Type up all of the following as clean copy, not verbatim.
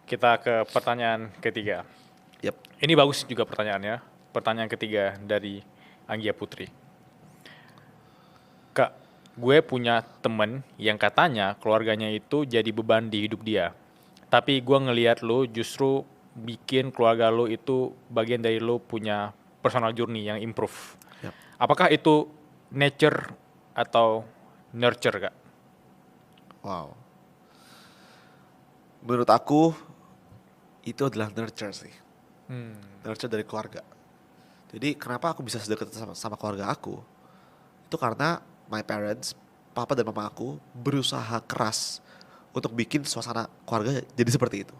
Kita ke pertanyaan ketiga. Yap. Ini bagus juga pertanyaannya. Pertanyaan ketiga dari Anggia Putri. Kak, gue punya temen yang katanya keluarganya itu jadi beban di hidup dia. Tapi gue ngelihat lo justru bikin keluarga lo itu bagian dari lo punya personal journey yang improve. Yap. Apakah itu nature atau nurture, Kak? Wow. Menurut aku itu adalah nurture sih. Nurture dari keluarga. Jadi kenapa aku bisa sedekat sama keluarga aku? Itu karena my parents, papa dan mama aku berusaha keras untuk bikin suasana keluarga jadi seperti itu.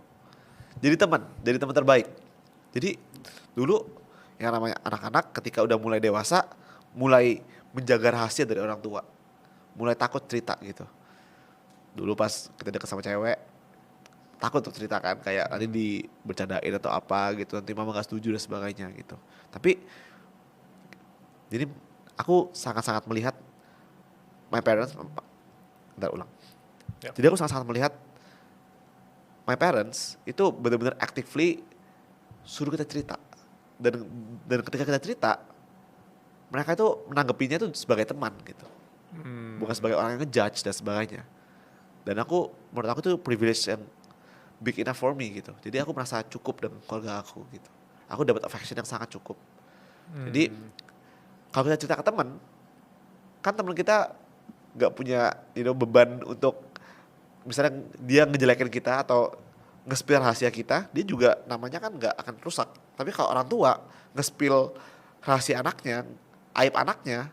Jadi teman terbaik. Jadi dulu yang namanya anak-anak ketika udah mulai dewasa, mulai menjaga rahasia dari orang tua. Mulai takut cerita gitu. Dulu pas kita deket sama cewek, takut untuk ceritakan kayak nanti dibercandain atau apa gitu, nanti mama gak setuju dan sebagainya gitu. Tapi jadi aku sangat-sangat melihat my parents, bentar ulang. Yap. Jadi aku sangat-sangat melihat my parents itu benar-benar actively suruh kita cerita. Dan ketika kita cerita, mereka itu menanggapinya itu sebagai teman gitu. Bukan sebagai orang yang ngejudge dan sebagainya. Dan menurut aku itu privilege yang big enough for me gitu. Jadi aku merasa cukup dengan keluarga aku gitu. Aku dapat affection yang sangat cukup. Jadi kalau kita cerita ke teman, kan teman kita nggak punya beban untuk misalnya dia ngejelekin kita atau nge-spill rahasia kita, dia juga namanya kan nggak akan rusak. Tapi kalau orang tua nge-spill rahasia anaknya, aib anaknya,